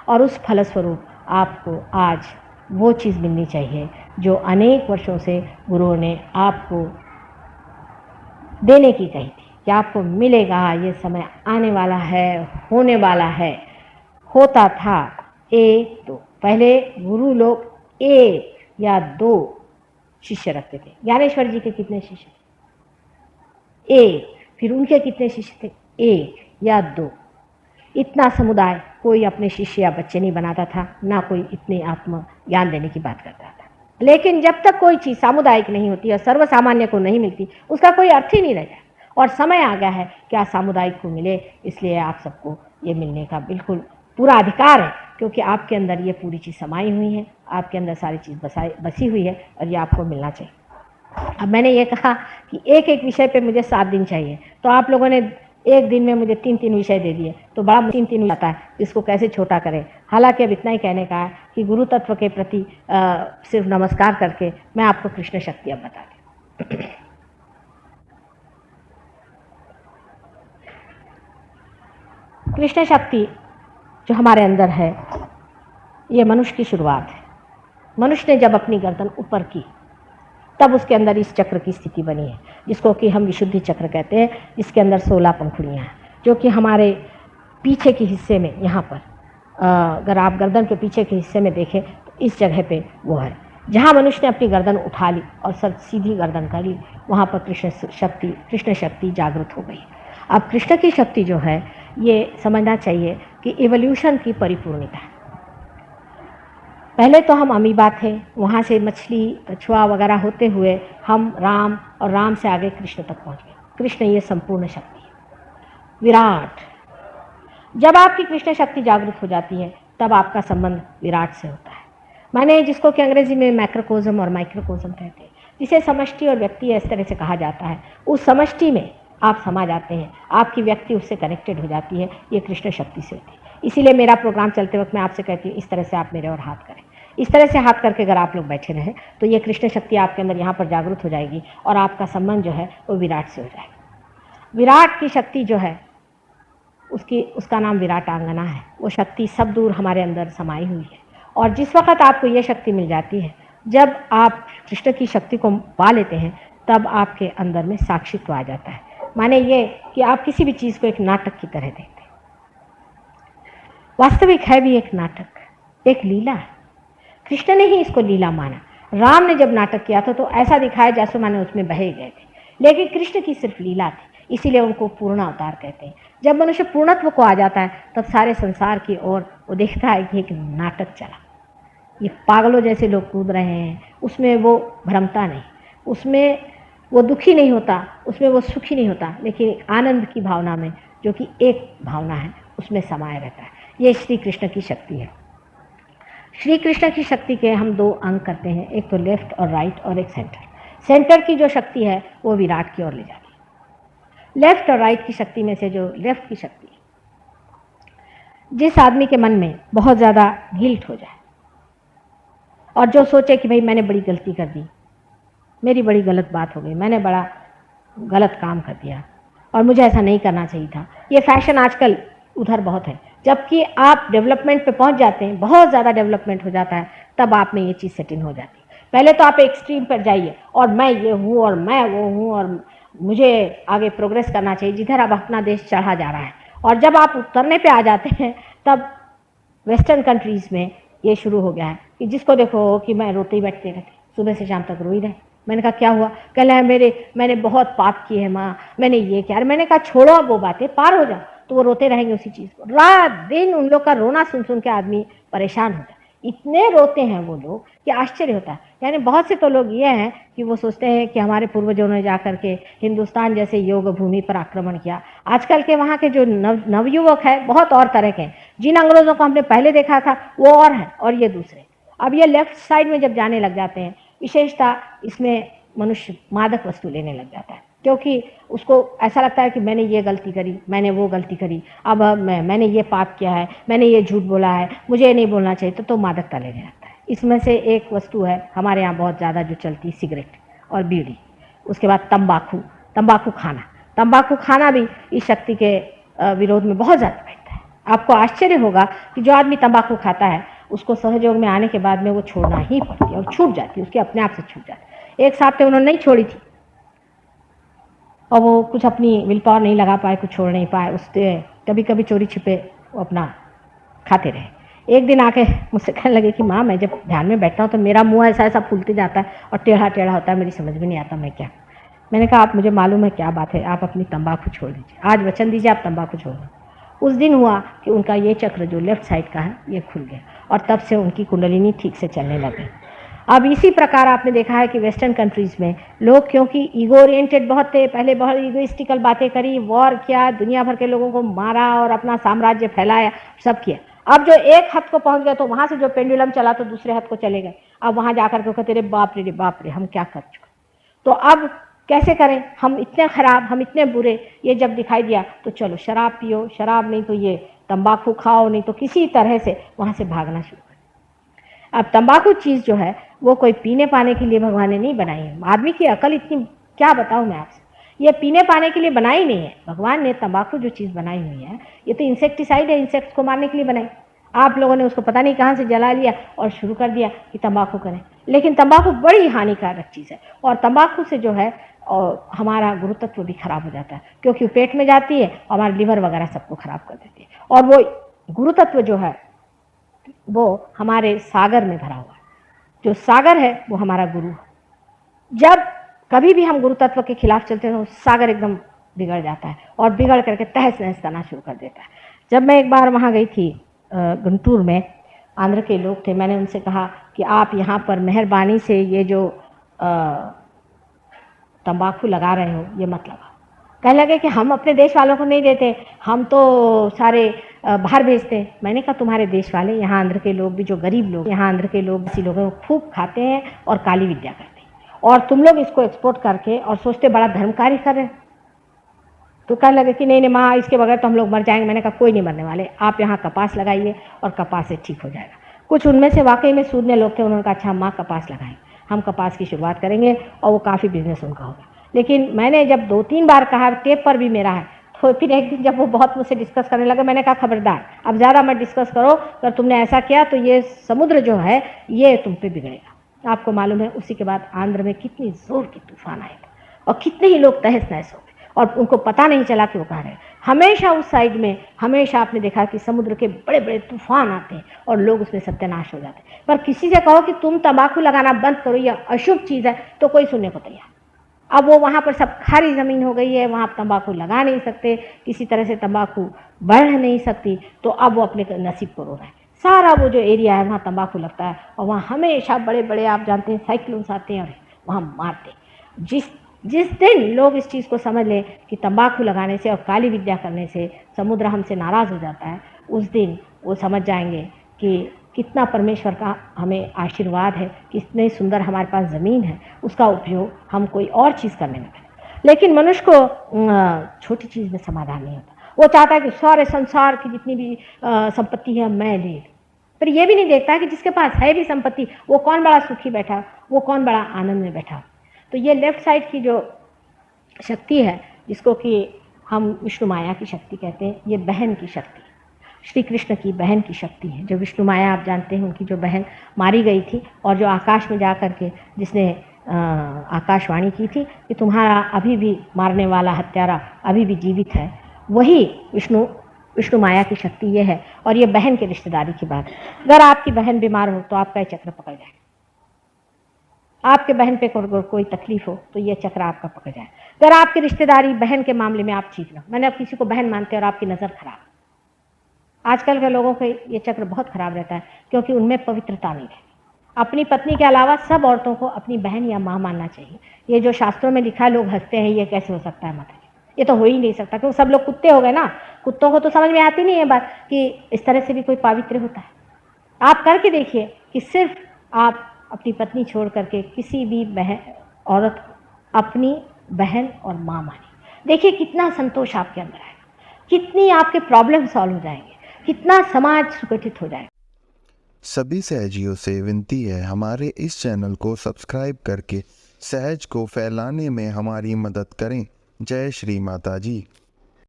और उस फलस्वरूप आपको आज वो चीज़ मिलनी चाहिए जो अनेक वर्षों से गुरुओं ने आपको देने की कही थी कि आपको मिलेगा, ये समय आने वाला है, होने वाला है। होता था एक दो, पहले गुरु लोग एक या दो शिष्य रखते थे। ज्ञानेश्वर जी के कितने शिष्य थे? एक। फिर उनके कितने शिष्य थे? एक या दो। इतना समुदाय कोई अपने शिष्य या बच्चे नहीं बनाता था, ना कोई इतने आत्म ज्ञान देने की बात करता था। लेकिन जब तक कोई चीज़ सामुदायिक नहीं होती और सर्वसामान्य को नहीं मिलती, उसका कोई अर्थ ही नहीं रह जाता। और समय आ गया है क्या सामुदायिक को मिले, इसलिए आप सबको ये मिलने का बिल्कुल पूरा अधिकार है, क्योंकि आपके अंदर ये पूरी चीज़ समाई हुई है, आपके अंदर सारी चीज़ बसी हुई है और ये आपको मिलना चाहिए। अब मैंने ये कहा कि एक एक विषय पे मुझे 7 दिन चाहिए, तो आप लोगों ने एक दिन में मुझे 3-3 विषय दे दिए, तो बड़ा 3-3 आता है, इसको कैसे छोटा करें। हालांकि अब इतना ही कहने का है कि गुरु तत्व के प्रति सिर्फ नमस्कार करके मैं आपको कृष्ण शक्ति अब बता दूँ। कृष्ण शक्ति जो हमारे अंदर है, ये मनुष्य की शुरुआत है। मनुष्य ने जब अपनी गर्दन ऊपर की तब उसके अंदर इस चक्र की स्थिति बनी है, जिसको कि हम विशुद्धि चक्र कहते हैं, जिसके अंदर 16 पंखुड़ियाँ हैं, जो कि हमारे पीछे के हिस्से में, यहाँ पर अगर आप गर्दन के पीछे के हिस्से में देखें तो इस जगह पे वो है। जहाँ मनुष्य ने अपनी गर्दन उठा ली और सर सीधी गर्दन कर ली, वहाँ पर कृष्ण शक्ति जागृत हो गई। अब कृष्ण की शक्ति जो है, ये समझना चाहिए कि इवोल्यूशन की परिपूर्णता है। पहले तो हम अमीबा थे, वहाँ से मछली, कछुआ वगैरह होते हुए हम राम, और राम से आगे कृष्ण तक पहुँच गए। कृष्ण ये संपूर्ण शक्ति है, विराट। जब आपकी कृष्ण शक्ति जागृत हो जाती है तब आपका संबंध विराट से होता है। माने जिसको कि अंग्रेजी में मैक्रोकोज्म और माइक्रोकोज्म कहते हैं, जिसे समष्टि और व्यक्ति इस तरह से कहा जाता है। उस समष्टि में आप समा जाते हैं, आपकी व्यक्ति उससे कनेक्टेड हो जाती है, ये कृष्ण शक्ति से होती है। इसीलिए मेरा प्रोग्राम चलते वक्त मैं आपसे कहती हूँ, इस तरह से आप मेरे और हाथ करें। इस तरह से हाथ करके अगर आप लोग बैठे रहें तो ये कृष्ण शक्ति आपके अंदर यहाँ पर जागृत हो जाएगी और आपका संबंध जो है वो विराट से हो जाएगा। विराट की शक्ति जो है उसका नाम विराटांगना है। वो शक्ति सब दूर हमारे अंदर समाई हुई है। और जिस वक्त आपको ये शक्ति मिल जाती है, जब आप कृष्ण की शक्ति को पा लेते हैं, तब आपके अंदर में साक्षित्व आ जाता है। माने ये कि आप किसी भी चीज़ को एक नाटक की तरह देखते हैं। वास्तविक है भी एक नाटक, एक लीला है। कृष्ण ने ही इसको लीला माना। राम ने जब नाटक किया था तो ऐसा दिखाया जैसे माने उसमें बहे गए थे, लेकिन कृष्ण की सिर्फ लीला थी, इसीलिए उनको पूर्ण अवतार कहते हैं। जब मनुष्य पूर्णत्व को आ जाता है तब सारे संसार की ओर वो देखता है कि एक नाटक चला, ये पागलों जैसे लोग कूद रहे हैं, उसमें वो भ्रमता नहीं, उसमें वो दुखी नहीं होता, उसमें वो सुखी नहीं होता, लेकिन आनंद की भावना में, जो कि एक भावना है, उसमें समाये रहता है। ये श्री कृष्ण की शक्ति है। श्री कृष्ण की शक्ति के हम 2 अंग करते हैं, एक तो लेफ्ट और राइट और एक सेंटर। सेंटर की जो शक्ति है वो विराट की ओर ले जाती है। लेफ्ट और राइट की शक्ति में से जो लेफ्ट की शक्ति है, जिस आदमी के मन में बहुत ज़्यादा गिल्ट हो जाए और जो सोचे कि भाई मैंने बड़ी गलती कर दी, मेरी बड़ी गलत बात हो गई, मैंने बड़ा गलत काम कर दिया और मुझे ऐसा नहीं करना चाहिए था, ये फैशन आजकल उधर बहुत है। जबकि आप डेवलपमेंट पे पहुंच जाते हैं, बहुत ज़्यादा डेवलपमेंट हो जाता है, तब आप में ये चीज़ सेटिंग हो जाती है। पहले तो आप एक्सट्रीम पर जाइए और मैं ये हूँ और मैं वो हूँ और मुझे आगे प्रोग्रेस करना चाहिए, जिधर अब अपना देश चढ़ा जा रहा है। और जब आप उतरने पे आ जाते हैं तब वेस्टर्न कंट्रीज़ में ये शुरू हो गया है कि जिसको देखो कि मैं रोते ही बैठते रहते, सुबह से शाम तक रो ही रहे। मैंने कहा क्या हुआ? कह रहा है मैंने बहुत पाप किए हैं माँ, मैंने ये किया। मैंने कहा छोड़ो वो बातें, पार हो जाओ। तो वो रोते रहेंगे उसी चीज़ को, रात दिन उन लोग का रोना सुन सुन के आदमी परेशान होता है। इतने रोते हैं वो लोग कि आश्चर्य होता है। यानी बहुत से तो लोग ये हैं कि वो सोचते हैं कि हमारे पूर्वजों ने जा कर के हिंदुस्तान जैसे योग भूमि पर आक्रमण किया। आजकल के वहाँ के जो नवयुवक है बहुत और तरह के हैं। जिन अंग्रेज़ों को हमने पहले देखा था वो और हैं और ये दूसरे। अब ये लेफ्ट साइड में जब जाने लग जाते हैं, विशेषता इसमें मनुष्य मादक वस्तु लेने लग जाता है, क्योंकि उसको ऐसा लगता है कि मैंने ये गलती करी, मैंने वो गलती करी, अब मैंने ये पाप किया है, मैंने ये झूठ बोला है, मुझे ये नहीं बोलना चाहिए, तो मादकता लेने लगता है। इसमें से एक वस्तु है हमारे यहाँ बहुत ज़्यादा जो चलती, सिगरेट और बीड़ी। उसके बाद तंबाकू खाना भी इस शक्ति के विरोध में बहुत ज़्यादा बैठता है। आपको आश्चर्य होगा कि जो आदमी तंबाकू खाता है उसको सहयोग में आने के बाद में वो छोड़ना ही पड़ती है और छूट जाती है, उसके अपने आप से छूट जाती है। एक साहब थे, उन्होंने नहीं छोड़ी थी और वो कुछ अपनी विल पावर नहीं लगा पाए, कुछ छोड़ नहीं पाए, उससे कभी कभी चोरी छिपे वो अपना खाते रहे। एक दिन आके मुझसे कहने लगे कि माँ, मैं जब ध्यान में बैठता हूँ तो मेरा मुंह ऐसा ऐसा फूलते जाता है और टेढ़ा टेढ़ा होता है, मेरी समझ में नहीं आता मैं क्या। मैंने कहा आप मुझे मालूम है क्या बात है, आप अपनी तंबाकू छोड़ दीजिए, आज वचन दीजिए आप तंबाकू छोड़ दें। उस दिन हुआ कि उनका ये चक्र जो लेफ्ट साइड का है ये खुल गया और तब से उनकी कुंडलिनी ठीक से चलने लगी। अब इसी प्रकार आपने देखा है कि वेस्टर्न कंट्रीज़ में लोग क्योंकि ईगो ओरिएंटेड बहुत थे, पहले बहुत ईगोइस्टिकल बातें करी, वॉर किया, दुनिया भर के लोगों को मारा और अपना साम्राज्य फैलाया, सब किया। अब जो एक हद को पहुंच गए तो वहाँ से जो पेंडुलम चला तो दूसरे हद को चले गए। अब वहाँ जाकर के कहते रे बाप रे हम क्या कर चुके। तो अब कैसे करें, हम इतने खराब, हम इतने बुरे, ये जब दिखाई दिया तो चलो शराब पियो, शराब नहीं तो ये तंबाकू खाओ, नहीं तो किसी तरह से वहाँ से भागना शुरू करें। अब तंबाकू चीज़ जो है वो कोई पीने पाने के लिए भगवान ने नहीं बनाई है। आदमी की अकल इतनी, क्या बताऊँ मैं आपसे, ये पीने पाने के लिए बनाई नहीं है। भगवान ने तंबाकू जो चीज़ बनाई हुई है ये तो इंसेक्टिसाइड है, इंसेक्ट्स को मारने के लिए बनाई। आप लोगों ने उसको पता नहीं कहाँ से जला लिया और शुरू कर दिया कि तंबाकू करें, लेकिन तंबाकू बड़ी हानिकारक चीज़ है और तंबाकू से जो है और हमारा गुरुतत्व भी खराब हो जाता है, क्योंकि पेट में जाती है, हमारा लिवर वगैरह सबको खराब कर देती है। और वो गुरुतत्व जो है वो हमारे सागर में भरा हुआ है, जो सागर है वो हमारा गुरु है। जब कभी भी हम गुरुतत्व के खिलाफ चलते हैं तो सागर एकदम बिगड़ जाता है और बिगड़ करके तहस नहस करना शुरू कर देता है। जब मैं एक बार वहाँ गई थी गुंटूर में, आंध्र के लोग थे, मैंने उनसे कहा कि आप यहाँ पर मेहरबानी से ये जो तंबाकू लगा रहे हो ये मत लगाओ। कहने लगे कि हम अपने देश वालों को नहीं देते, हम तो सारे बाहर भेजते। मैंने कहा तुम्हारे देश वाले, यहाँ आंध्र के लोग भी, जो गरीब लोग यहाँ आंध्र के लोग ऐसे लोग हैं, खूब खाते हैं और काली विद्या करते हैं, और तुम लोग इसको एक्सपोर्ट करके और सोचते बड़ा धर्म कार्य कर रहे हैं। तो कहने लगे कि नहीं नहीं माँ, इसके बगैर तो हम लोग मर जाएंगे। मैंने कहा कोई नहीं मरने वाले, आप यहाँ कपास लगाइए और कपास से ठीक हो जाएगा। कुछ उनमें से वाकई में सूझने लोग थे, उन्होंने कहा अच्छा माँ कपास लगाएं, हम कपास की शुरुआत करेंगे और वो काफ़ी बिजनेस उनका होगा। लेकिन मैंने जब 2-3 बार कहा, टेप पर भी मेरा है, तो फिर एक दिन जब वो बहुत मुझसे डिस्कस करने लगे, मैंने कहा खबरदार अब ज़्यादा मत डिस्कस करो, अगर तुमने ऐसा किया तो ये समुद्र जो है ये तुम पे बिगड़ेगा। आपको मालूम है उसी के बाद आंध्र में कितनी जोर की तूफान आएगा और कितने ही लोग तहस नहस हो गए और उनको पता नहीं चला कि वो कहाँ रहे। हमेशा उस साइड में हमेशा आपने देखा कि समुद्र के बड़े बड़े तूफान आते हैं और लोग उसमें सत्यानाश हो जाते हैं। पर किसी से कहो कि तुम तंबाकू लगाना बंद करो, यह अशुभ चीज़ है, तो कोई सुनने को तैयार। अब वो वहाँ पर सब खारी ज़मीन हो गई है, वहाँ आप तंबाकू लगा नहीं सकते, किसी तरह से तंबाकू बढ़ नहीं सकती, तो अब वो अपने नसीब को रो रहा है। सारा वो जो एरिया है वहाँ तंबाकू लगता है और वहाँ हमेशा बड़े बड़े, आप जानते हैं, साइक्लोन्स आते हैं और वहाँ मारते। जिस दिन लोग इस चीज़ को समझ लें कि तंबाकू लगाने से और काली विद्या करने से समुद्र हमसे नाराज़ हो जाता है, उस दिन वो समझ जाएंगे कि कितना परमेश्वर का हमें आशीर्वाद है, कितनी सुंदर हमारे पास ज़मीन है, उसका उपयोग हम कोई और चीज़ करने में करें। लेकिन मनुष्य को छोटी चीज़ में समाधान नहीं होता, वो चाहता है कि सारे संसार की जितनी भी संपत्ति है मैं ले लूँ, पर ये भी नहीं देखता कि जिसके पास है भी संपत्ति वो कौन बड़ा सुखी बैठा, वो कौन बड़ा आनंद में बैठा। तो ये लेफ्ट साइड की जो शक्ति है, जिसको कि हम विष्णु माया की शक्ति कहते हैं, ये बहन की शक्ति, श्री कृष्ण की बहन की शक्ति है। जो विष्णु माया आप जानते हैं, उनकी जो बहन मारी गई थी और जो आकाश में जा कर के जिसने आकाशवाणी की थी कि तुम्हारा अभी भी मारने वाला हत्यारा अभी भी जीवित है, वही विष्णु माया की शक्ति ये है। और ये बहन के रिश्तेदारी की बात है। अगर आपकी बहन बीमार हो तो आपका ये चक्र पकड़ जाए, आपके बहन पे कोई तकलीफ हो तो ये चक्र आपका पकड़ जाए। अगर आपकी रिश्तेदारी बहन के मामले में आप ठीक ना, मैंने अब किसी को बहन मानते हैं और आपकी नज़र खराब, आजकल के लोगों के ये चक्र बहुत खराब रहता है, क्योंकि उनमें पवित्रता नहीं रहती। अपनी पत्नी के अलावा सब औरतों को अपनी बहन या माँ मानना चाहिए। ये जो शास्त्रों में लिखा है, लोग हंसते हैं, ये कैसे हो सकता है, मतलब ये तो हो ही नहीं सकता, क्योंकि सब लोग कुत्ते हो गए ना। कुत्तों को तो समझ में आती नहीं है बात कि इस तरह से भी कोई पावित्र होता है। आप करके देखिए कि सिर्फ आप अपनी पत्नी छोड़ करके किसी भी बहन औरत अपनी बहन और माँ मानिए, देखिए कितना संतोष आपके अंदर आएगा, कितनी आपके प्रॉब्लम सॉल्व हो जाएंगे, कितना समाज सुगठित हो जाएगा। सभी सहजियों से विनती है, हमारे इस चैनल को सब्सक्राइब करके सहज को फैलाने में हमारी मदद करें। जय श्री माता जी।